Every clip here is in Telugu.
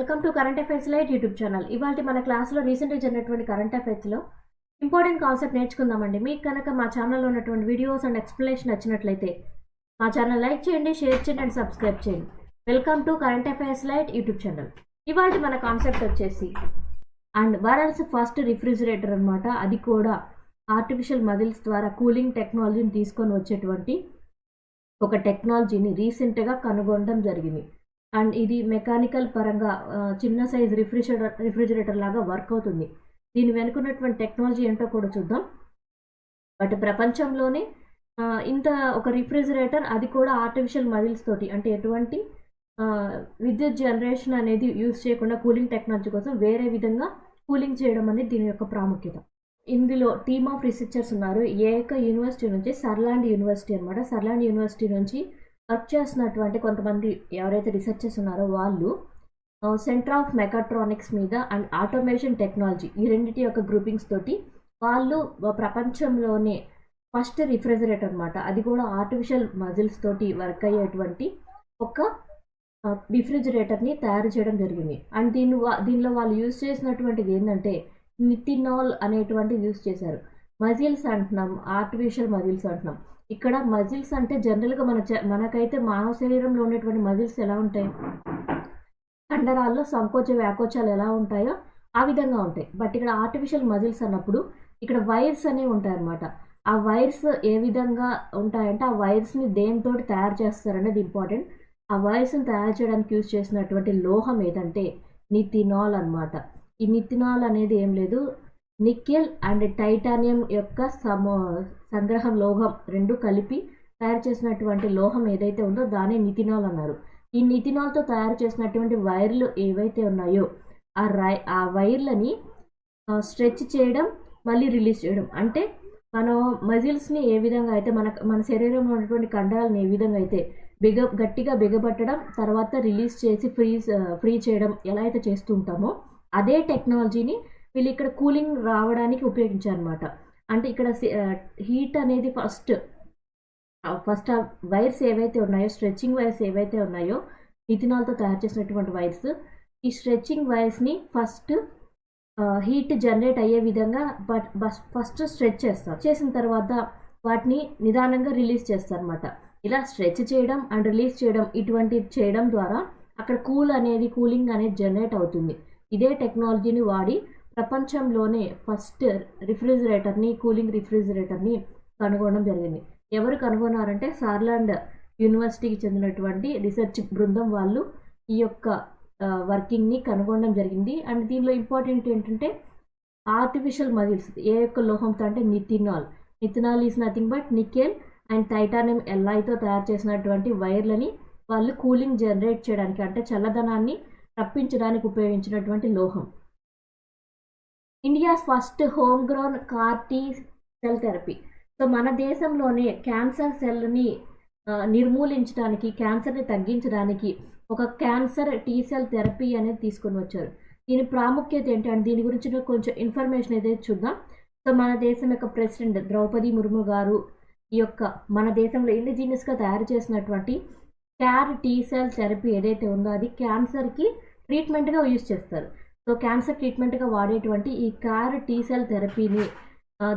Welcome to current affairs light YouTube channel. ఇవాళ మన క్లాస్లో రీసెంట్గా జరిగినటువంటి కరెంట్ అఫైర్స్లో ఇంపార్టెంట్ కాన్సెప్ట్ నేర్చుకుందామండి. మీకు కనుక మా ఛానల్లో ఉన్నటువంటి వీడియోస్ అండ్ ఎక్స్ప్లెనేషన్ నచ్చినట్లయితే మా ఛానల్ లైక్ చేయండి, షేర్ చేయండి అండ్ సబ్స్క్రైబ్ చేయండి. Welcome to current affairs light YouTube channel. ఇవాళ మన కాన్సెప్ట్ వచ్చేసి అండ్ వరల్డ్స్ ఫస్ట్ రిఫ్రిజిరేటర్ అనమాట. అది కూడా ఆర్టిఫిషియల్ మజిల్స్ ద్వారా కూలింగ్ టెక్నాలజీని తీసుకొని వచ్చేటువంటి ఒక టెక్నాలజీని రీసెంట్గా కనుగొనడం జరిగింది. అండ్ ఇది మెకానికల్ పరంగా చిన్న సైజ్ రిఫ్రిజిరేటర్ లాగా వర్క్ అవుతుంది. దీని వెనుకున్నటువంటి టెక్నాలజీ ఏంటో కూడా చూద్దాం. బట్ ప్రపంచంలోనే ఇంత ఒక రిఫ్రిజిరేటర్, అది కూడా ఆర్టిఫిషియల్ మజిల్స్ తోటి, అంటే ఎటువంటి విద్యుత్ జనరేషన్ అనేది యూజ్ చేయకుండా కూలింగ్ టెక్నాలజీ కోసం వేరే విధంగా కూలింగ్ చేయడం అనేది దీని యొక్క ప్రాముఖ్యత. ఇందులో టీమ్ ఆఫ్ రీసెర్చర్స్ ఉన్నారు. ఏక యూనివర్సిటీ నుంచి సర్లాండ్ యూనివర్సిటీ అనమాట. సర్లాండ్ యూనివర్సిటీ నుంచి వర్క్ చేస్తున్నటువంటి కొంతమంది ఎవరైతే రీసెర్చర్స్ ఉన్నారో వాళ్ళు సెంటర్ ఆఫ్ మెకాట్రానిక్స్ మీద అండ్ ఆటోమేషన్ టెక్నాలజీ, ఈ రెండింటి యొక్క గ్రూపింగ్స్ తోటి వాళ్ళు ప్రపంచంలోనే ఫస్ట్ రిఫ్రిజిరేటర్ అనమాట. అది కూడా ఆర్టిఫిషియల్ మజిల్స్ తోటి వర్క్ అయ్యేటువంటి ఒక రిఫ్రిజిరేటర్ని తయారు చేయడం జరిగింది. అండ్ దీనిలో వాళ్ళు యూజ్ చేసినటువంటిది ఏంటంటే నితినాల్ అనేటువంటిది యూజ్ చేశారు. మజిల్స్ అంటున్నాం, ఆర్టిఫిషియల్ మజిల్స్ అంటున్నాం. ఇక్కడ మజిల్స్ అంటే జనరల్గా మనకైతే మానవ శరీరంలో ఉన్నటువంటి మజిల్స్ ఎలా ఉంటాయి, కండరాల్లో సంకోచ వ్యాకోచాలు ఎలా ఉంటాయో ఆ విధంగా ఉంటాయి. బట్ ఇక్కడ ఆర్టిఫిషియల్ మజిల్స్ అన్నప్పుడు ఇక్కడ వైర్స్ అనేవి ఉంటాయి అన్నమాట. ఆ వైర్స్ ఏ విధంగా ఉంటాయంటే ఆ వైర్స్ని దేనితో తయారు చేస్తారనేది ఇంపార్టెంట్. ఆ వైర్స్ని తయారు చేయడానికి యూజ్ చేసినటువంటి లోహం ఏదంటే నితినాల్ అనమాట. ఈ నితినాల్ అనేది ఏం లేదు, నికెల్ అండ్ టైటానియం యొక్క సంగ్రహం లోహం రెండు కలిపి తయారు చేసినటువంటి లోహం ఏదైతే ఉందో దాన్ని నితినాల్ అన్నారు. ఈ నితినాల్తో తయారు చేసినటువంటి వైర్లు ఏవైతే ఉన్నాయో ఆ వైర్లని స్ట్రెచ్ చేయడం, మళ్ళీ రిలీజ్ చేయడం. అంటే మనం మజిల్స్ని ఏ విధంగా అయితే మన శరీరంలో ఉన్నటువంటి కండరాలను ఏ విధంగా అయితే గట్టిగా బిగబట్టడం, తర్వాత రిలీజ్ చేసి ఫ్రీ చేయడం ఎలా అయితే చేస్తూ ఉంటామో అదే టెక్నాలజీని వీళ్ళు ఇక్కడ కూలింగ్ రావడానికి ఉపయోగించారనమాట. అంటే ఇక్కడ హీట్ అనేది ఫస్ట్ ఆ వైర్స్ ఏవైతే ఉన్నాయో, స్ట్రెచ్చింగ్ వైర్స్ ఏవైతే ఉన్నాయో నితినాల్తో తయారు చేసినటువంటి వైర్స్, ఈ స్ట్రెచ్చింగ్ వైర్స్ని ఫస్ట్ హీట్ జనరేట్ అయ్యే విధంగా ఫస్ట్ స్ట్రెచ్ చేస్తారు. చేసిన తర్వాత వాటిని నిదానంగా రిలీజ్ చేస్తారు అనమాట. ఇలా స్ట్రెచ్ చేయడం అండ్ రిలీజ్ చేయడం, ఇటువంటి చేయడం ద్వారా అక్కడ కూలింగ్ అనేది జనరేట్ అవుతుంది. ఇదే టెక్నాలజీని వాడి ప్రపంచంలోనే ఫస్ట్ కూలింగ్ రిఫ్రిజిరేటర్ని కనుగొనడం జరిగింది. ఎవరు కనుగొన్నారంటే సర్లాండ్ యూనివర్సిటీకి చెందినటువంటి రీసెర్చ్ బృందం వాళ్ళు ఈ యొక్క వర్కింగ్ని కనుగొనడం జరిగింది. అండ్ దీనిలో ఇంపార్టెంట్ ఏంటంటే ఆర్టిఫిషియల్ మజిల్స్ ఏ యొక్క లోహంతో అంటే nitinol is nothing but nickel and titanium ఎల్లాయితో తయారు చేసినటువంటి వైర్లని వాళ్ళు కూలింగ్ జనరేట్ చేయడానికి, అంటే చల్లదనాన్ని రప్పించడానికి ఉపయోగించినటువంటి లోహం. India's first home grown car T cell therapy. So మన దేశంలోనే క్యాన్సర్ సెల్ని నిర్మూలించడానికి, క్యాన్సర్ని తగ్గించడానికి ఒక క్యాన్సర్ టీ సెల్ థెరపీ అనేది తీసుకొని వచ్చారు. దీని ప్రాముఖ్యత ఏంటంటే దీని గురించి కొంచెం ఇన్ఫర్మేషన్ ఏదైతే చూద్దాం. సో మన దేశం యొక్క ప్రెసిడెంట్ ద్రౌపది ముర్ము గారు ఈ యొక్క మన దేశంలో ఇండిజినియస్గా తయారు చేసినటువంటి క్యార్ టీ సెల్ థెరపీ ఏదైతే ఉందో అది క్యాన్సర్కి ట్రీట్మెంట్గా యూజ్ చేస్తారు. సో క్యాన్సర్ ట్రీట్మెంట్గా వాడేటువంటి ఈ కార్ టీ సెల్ థెరపీని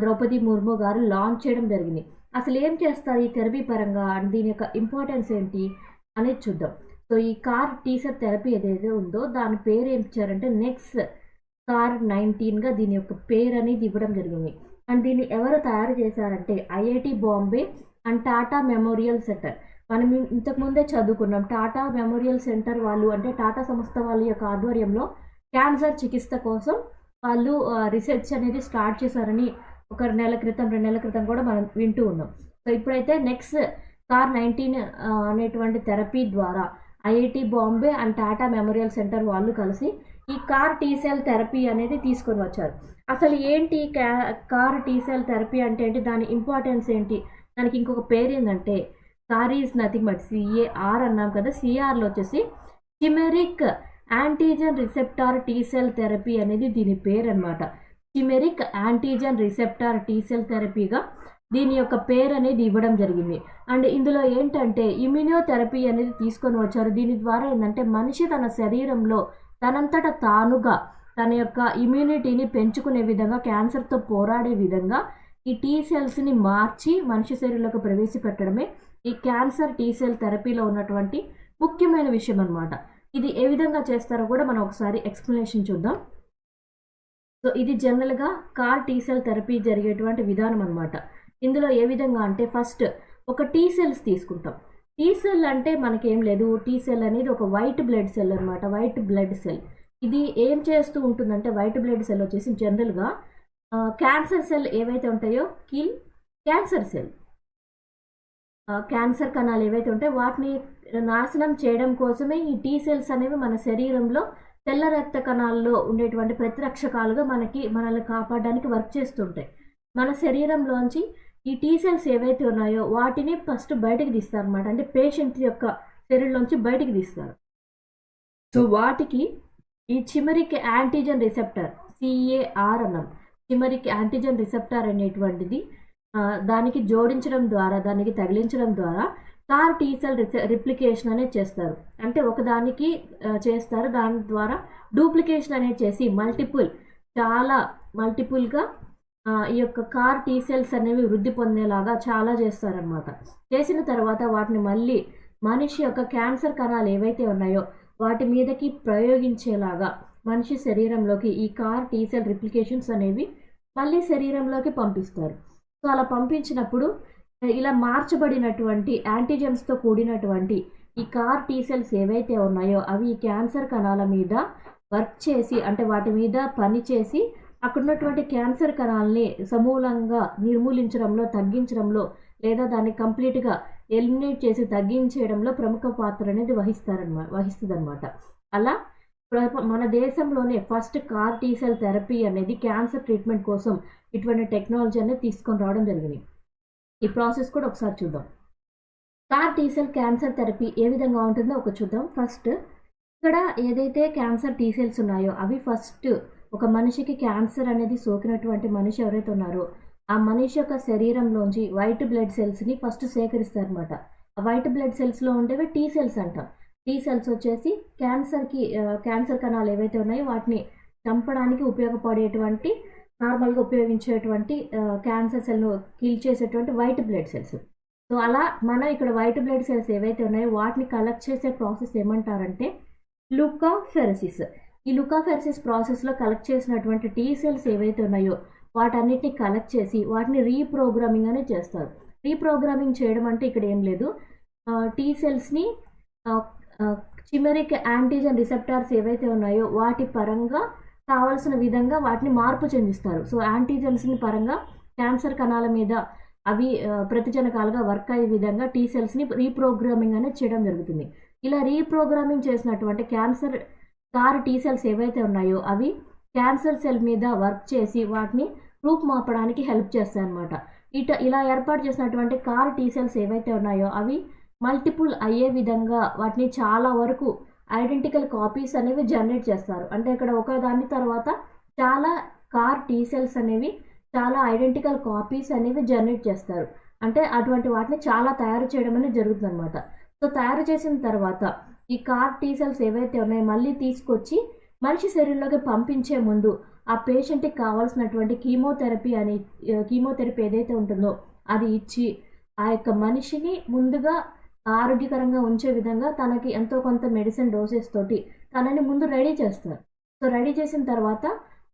ద్రౌపది ముర్ము గారు లాంచ్ చేయడం జరిగింది. అసలు ఏం చేస్తారు ఈ థెరపీ పరంగా, అండ్ దీని యొక్క ఇంపార్టెన్స్ ఏంటి అనేది చూద్దాం. సో ఈ కార్ టీ సెల్ థెరపీ ఏదైతే ఉందో దాని పేరు ఏం ఇచ్చారంటే నెక్స్ట్ కార్ 19గా దీని యొక్క పేరు అనేది ఇవ్వడం జరిగింది. అండ్ దీన్ని ఎవరు తయారు చేశారంటే IIT Bombay and Tata memorial centre. మనం ఇంతకుముందే చదువుకున్నాం, టాటా మెమోరియల్ సెంటర్ వాళ్ళు, అంటే టాటా సంస్థ వాళ్ళ యొక్క ఆధ్వర్యంలో క్యాన్సర్ చికిత్స కోసం వాళ్ళు రీసెర్చ్ అనేది స్టార్ట్ చేశారని ఒక 2 నెలల క్రితం కూడా మనం వింటూ ఉన్నాం. సో ఇప్పుడైతే నెక్స్ట్ కార్ 19 అనేటువంటి థెరపీ ద్వారా IIT Bombay and Tata memorial centre వాళ్ళు కలిసి ఈ కార్ టీ సెల్ థెరపీ అనేది తీసుకొని వచ్చారు. అసలు ఏంటి కార్ టీ సెల్ థెరపీ అంటే ఏంటి, దాని ఇంపార్టెన్స్ ఏంటి, దానికి ఇంకొక పేరు ఏంటంటే CAR is nothing but CAR అన్నాం కదా, CRలో వచ్చేసి chimeric antigen receptor T cell therapy అనేది దీని పేరు అనమాట. Chimeric antigen receptor T cell థెరపీగా దీని యొక్క పేరు అనేది ఇవ్వడం జరిగింది. అండ్ ఇందులో ఏంటంటే ఇమ్యూనోథెరపీ అనేది తీసుకొని వచ్చారు. దీని ద్వారా ఏంటంటే మనిషి తన శరీరంలో తనంతట తానుగా తన యొక్క ఇమ్యూనిటీని పెంచుకునే విధంగా, క్యాన్సర్తో పోరాడే విధంగా ఈ టీ సెల్స్ని మార్చి మనిషి శరీరంలోకి ప్రవేశపెట్టడమే ఈ క్యాన్సర్ టీ సెల్ థెరపీలో ఉన్నటువంటి ముఖ్యమైన విషయం అనమాట. ఇది ఏ విధంగా చేస్తారో కూడా మనం ఒకసారి ఎక్స్ప్లెనేషన్ చూద్దాం. సో ఇది జనరల్గా కార్ టీ సెల్ థెరపీ జరిగేటువంటి విధానం అనమాట. ఇందులో ఏ విధంగా అంటే ఫస్ట్ ఒక టీ సెల్స్ తీసుకుంటాం. టీ సెల్ అంటే మనకేం లేదు, టీ సెల్ అనేది ఒక వైట్ బ్లడ్ సెల్ అనమాట, వైట్ బ్లడ్ సెల్. ఇది ఏం చేస్తూ ఉంటుందంటే వైట్ బ్లడ్ సెల్ వచ్చేసి జనరల్గా క్యాన్సర్ సెల్ ఏవైతే ఉంటాయో కిల్ క్యాన్సర్ సెల్, క్యాన్సర్ కణాలు ఏవైతే ఉంటాయో వాటిని నాశనం చేయడం కోసమే ఈ టీ సెల్స్ అనేవి మన శరీరంలో తెల్ల రక్త కణాల్లో ఉండేటువంటి ప్రతిరక్షకాలుగా మనల్ని కాపాడడానికి వర్క్ చేస్తుంటాయి. మన శరీరంలోంచి ఈ టీ సెల్స్ ఏవైతే ఉన్నాయో వాటిని ఫస్ట్ బయటకు తీస్తారు అనమాట, అంటే పేషెంట్ యొక్క శరీరంలోంచి బయటికి తీస్తారు. సో వాటికి ఈ చిమరిక్ యాంటీజెన్ రిసెప్టర్ CAR అన్నాం, చిమరిక్ యాంటీజెన్ రిసెప్టర్ అనేటువంటిది దానికి జోడించడం ద్వారా, దానికి తగిలించడం ద్వారా కార్ టీ సెల్ రిప్లికేషన్ అనేది చేస్తారు. అంటే ఒకదానికి చేస్తారు, దాని ద్వారా డూప్లికేషన్ అనేది చేసి చాలా మల్టిపుల్గా ఈ యొక్క కార్ టీ సెల్స్ అనేవి వృద్ధి పొందేలాగా చాలా చేస్తారనమాట. చేసిన తర్వాత వాటిని మళ్ళీ మనిషి యొక్క క్యాన్సర్ కణాలు ఏవైతే ఉన్నాయో వాటి మీదకి ప్రయోగించేలాగా మనిషి శరీరంలోకి ఈ కార్ టీ సెల్ రిప్లికేషన్స్ అనేవి మళ్ళీ శరీరంలోకి పంపిస్తారు. సో అలా పంపించినప్పుడు ఇలా మార్చబడినటువంటి యాంటీజెన్స్తో కూడినటువంటి ఈ కార్ టీ సెల్స్ ఏవైతే ఉన్నాయో అవి ఈ క్యాన్సర్ కణాల మీద వర్క్ చేసి, అంటే వాటి మీద పని చేసి అక్కడ ఉన్నటువంటి క్యాన్సర్ కణాలని సమూలంగా నిర్మూలించడంలో, తగ్గించడంలో, లేదా దాన్ని కంప్లీట్గా ఎలిమినేట్ చేసి తగ్గించేయడంలో ప్రముఖ పాత్ర అనేది వహిస్తుందన్నమాట. అలా మన దేశంలోనే first car T cell therapy అనేది క్యాన్సర్ ట్రీట్మెంట్ కోసం ఇటువంటి టెక్నాలజీ అనేది తీసుకొని రావడం జరిగింది. ఈ ప్రాసెస్ కూడా ఒకసారి చూద్దాం. CAR T cell cancer therapy ఏ విధంగా ఉంటుందో ఒక చూద్దాం. ఫస్ట్ ఇక్కడ ఏదైతే క్యాన్సర్ టీ సెల్స్ ఉన్నాయో అవి ఫస్ట్ ఒక మనిషికి క్యాన్సర్ అనేది సోకినటువంటి మనిషి ఎవరైతే ఉన్నారో ఆ మనిషి యొక్క శరీరంలోంచి వైట్ బ్లడ్ సెల్స్ని ఫస్ట్ సేకరిస్తారనమాట. ఆ వైట్ బ్లడ్ సెల్స్లో ఉండేవి టీ సెల్స్ అంటాం. టీ సెల్స్ వచ్చేసి క్యాన్సర్ కణాలు ఏవైతే ఉన్నాయో వాటిని చంపడానికి ఉపయోగపడేటువంటి, నార్మల్గా ఉపయోగించేటువంటి క్యాన్సర్ సెల్ను కిల్ చేసేటువంటి వైట్ బ్లడ్ సెల్స్. సో అలా మనం ఇక్కడ వైట్ బ్లడ్ సెల్స్ ఏవైతే ఉన్నాయో వాటిని కలెక్ట్ చేసే ప్రాసెస్ ఏమంటారంటే లుకాఫెరసిస్. ఈ లుకాఫెరసిస్ ప్రాసెస్లో కలెక్ట్ చేసినటువంటి టీ సెల్స్ ఏవైతే ఉన్నాయో వాటన్నిటిని కలెక్ట్ చేసి వాటిని రీప్రోగ్రామింగ్ అనేది చేస్తారు. రీప్రోగ్రామింగ్ చేయడం అంటే ఇక్కడ ఏం లేదు, టీ సెల్స్ని చిమెరిక్ యాంటీజెన్ రిసెప్టార్స్ ఏవైతే ఉన్నాయో వాటి పరంగా కావాల్సిన విధంగా వాటిని మార్పు చెందిస్తారు. సో యాంటీజెన్స్ని పరంగా క్యాన్సర్ కణాల మీద అవి ప్రతిజనకాలుగా వర్క్ అయ్యే విధంగా టీ సెల్స్ని రీప్రోగ్రామింగ్ అనేది చేయడం జరుగుతుంది. ఇలా రీప్రోగ్రామింగ్ చేసినటువంటి కార్ టీ సెల్స్ ఏవైతే ఉన్నాయో అవి క్యాన్సర్ సెల్ మీద వర్క్ చేసి వాటిని రూపుమాపడానికి హెల్ప్ చేస్తాయి అన్నమాట. ఇలా ఏర్పాటు చేసినటువంటి కార్ టీ సెల్స్ ఏవైతే ఉన్నాయో అవి మల్టిపుల్ అయ్యే విధంగా వాటిని చాలా వరకు ఐడెంటికల్ కాపీస్ అనేవి జనరేట్ చేస్తారు. అంటే ఇక్కడ ఒక దాని తర్వాత చాలా కార్ టీ సెల్స్ అనేవి చాలా ఐడెంటికల్ కాపీస్ అనేవి జనరేట్ చేస్తారు. అంటే అటువంటి వాటిని చాలా తయారు చేయడం అనేది జరుగుతుంది అనమాట. సో తయారు చేసిన తర్వాత ఈ కార్ టీ సెల్స్ ఏవైతే ఉన్నాయో మళ్ళీ తీసుకొచ్చి మనిషి శరీరంలోకి పంపించే ముందు ఆ పేషెంట్కి కావాల్సినటువంటి కీమోథెరపీ ఏదైతే ఉంటుందో అది ఇచ్చి ఆ యొక్క మనిషిని ముందుగా ఆరోగ్యకరంగా ఉంచే విధంగా తనకి ఎంతో కొంత మెడిసిన్ డోసెస్ తోటి తనని ముందు రెడీ చేస్తారు. సో రెడీ చేసిన తర్వాత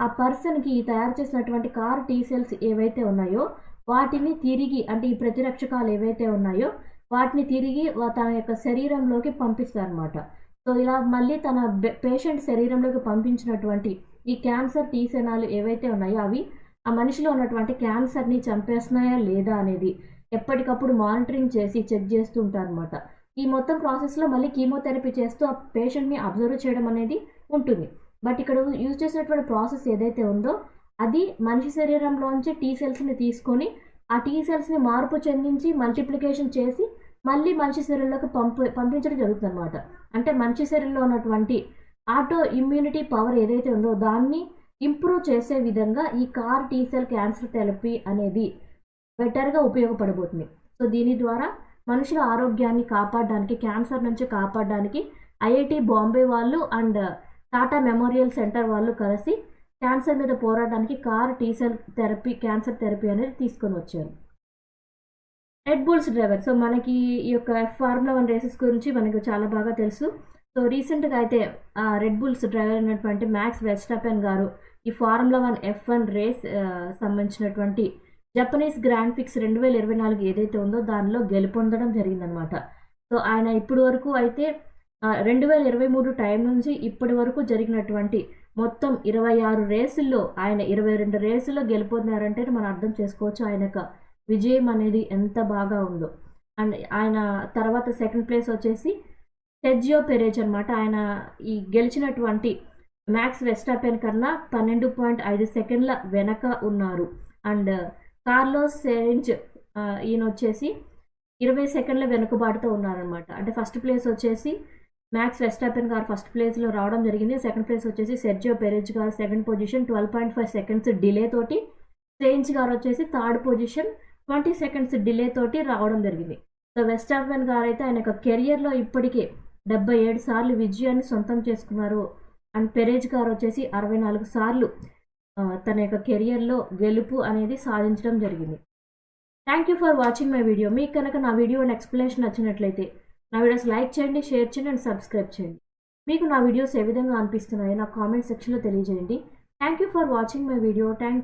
ఆ పర్సన్కి తయారు చేసినటువంటి కార్ టీ సెల్స్ ఏవైతే ఉన్నాయో వాటిని తిరిగి, అంటే ఈ ప్రతిరక్షకాలు ఏవైతే ఉన్నాయో వాటిని తిరిగి తన యొక్క శరీరంలోకి పంపిస్తారనమాట. సో ఇలా మళ్ళీ తన పేషెంట్ శరీరంలోకి పంపించినటువంటి ఈ క్యాన్సర్ టీ సెల్లు ఏవైతే ఉన్నాయో అవి ఆ మనిషిలో ఉన్నటువంటి క్యాన్సర్ని చంపేస్తున్నాయా లేదా అనేది ఎప్పటికప్పుడు మానిటరింగ్ చేసి చెక్ చేస్తూ ఉంటారనమాట. ఈ మొత్తం ప్రాసెస్లో మళ్ళీ కీమోథెరపీ చేస్తూ ఆ పేషెంట్ని అబ్జర్వ్ చేయడం అనేది ఉంటుంది. బట్ ఇక్కడ యూజ్ చేసినటువంటి ప్రాసెస్ ఏదైతే ఉందో అది మనిషి శరీరంలోంచి టీ సెల్స్ని తీసుకొని ఆ టీ సెల్స్ని మార్పు చెందించి మల్టిప్లికేషన్ చేసి మళ్ళీ మనిషి శరీరంలోకి పంపించడం జరుగుతుంది అనమాట. అంటే మనిషి శరీరంలో ఉన్నటువంటి ఆటో ఇమ్యూనిటీ పవర్ ఏదైతే ఉందో దాన్ని ఇంప్రూవ్ చేసే విధంగా ఈ CAR T cell cancer therapy అనేది బెటర్గా ఉపయోగపడబోతుంది. సో దీని ద్వారా మనుషుల ఆరోగ్యాన్ని కాపాడడానికి, క్యాన్సర్ నుంచి కాపాడడానికి ఐఐటి బాంబే వాళ్ళు అండ్ టాటా మెమోరియల్ సెంటర్ వాళ్ళు కలిసి క్యాన్సర్ మీద పోరాడడానికి CAR T cell therapy cancer therapy అనేది తీసుకొని వచ్చారు. Red bulls driver. సో మనకి ఈ యొక్క ఫార్ములా 1 రేసెస్ గురించి మనకు చాలా బాగా తెలుసు. సో రీసెంట్గా అయితే రెడ్ బుల్స్ డ్రైవర్ అయినటువంటి మ్యాక్స్ వెస్టాపెన్ గారు ఈ ఫార్ములా 1 F1 రేస్ సంబంధించినటువంటి జపనీస్ గ్రాండ్ ఫిక్స్ 2024 ఏదైతే ఉందో దానిలో గెలుపొందడం జరిగిందనమాట. సో ఆయన ఇప్పటి వరకు అయితే 2023 టైం నుంచి ఇప్పటి వరకు జరిగినటువంటి మొత్తం 26 రేసుల్లో ఆయన 22 రేసుల్లో గెలుపొందారంటే మనం అర్థం చేసుకోవచ్చు ఆయన యొక్క విజయం అనేది ఎంత బాగా ఉందో. అండ్ ఆయన తర్వాత సెకండ్ ప్లేస్ వచ్చేసి సెర్జియో పెరేజ్ అనమాట. ఆయన ఈ గెలిచినటువంటి మ్యాక్స్ వెస్టాపెన్ కన్నా 12.5 సెకండ్ల వెనక ఉన్నారు. అండ్ కార్లోస్ సైన్జ్ ఈయన వచ్చేసి 20 సెకండ్ల వెనుకబాటుతో ఉన్నారనమాట. అంటే ఫస్ట్ ప్లేస్ వచ్చేసి మ్యాక్స్ వెస్టాపెన్ గారు ఫస్ట్ ప్లేస్లో రావడం జరిగింది. సెకండ్ ప్లేస్ వచ్చేసి సెర్జియో పెరేజ్ గారు సెకండ్ పొజిషన్ 12.5 సెకండ్స్ డిలే తోటి, సైన్స్ గారు వచ్చేసి థర్డ్ పొజిషన్ 20 సెకండ్స్ డిలే తోటి రావడం జరిగింది. సో వెస్టాపెన్ గారు అయితే ఆయన యొక్క కెరియర్లో ఇప్పటికే 77 సార్లు విజయాన్ని సొంతం చేసుకున్నారు. అండ్ పెరేజ్ గారు వచ్చేసి 64 సార్లు తన యొక్క కెరియర్లో గెలుపు అనేది సాధించడం జరిగింది. Thank you for watching my video. మీకు కనుక నా వీడియో అండ్ ఎక్స్ప్లెనేషన్ నచ్చినట్లయితే నా వీడియోస్ లైక్ చేయండి, షేర్ చేయండి అండ్ సబ్స్క్రైబ్ చేయండి. మీకు నా వీడియోస్ ఏ విధంగా అనిపిస్తున్నాయో నా కామెంట్ సెక్షన్లో తెలియజేయండి. Thank you for watching my video. Thank you.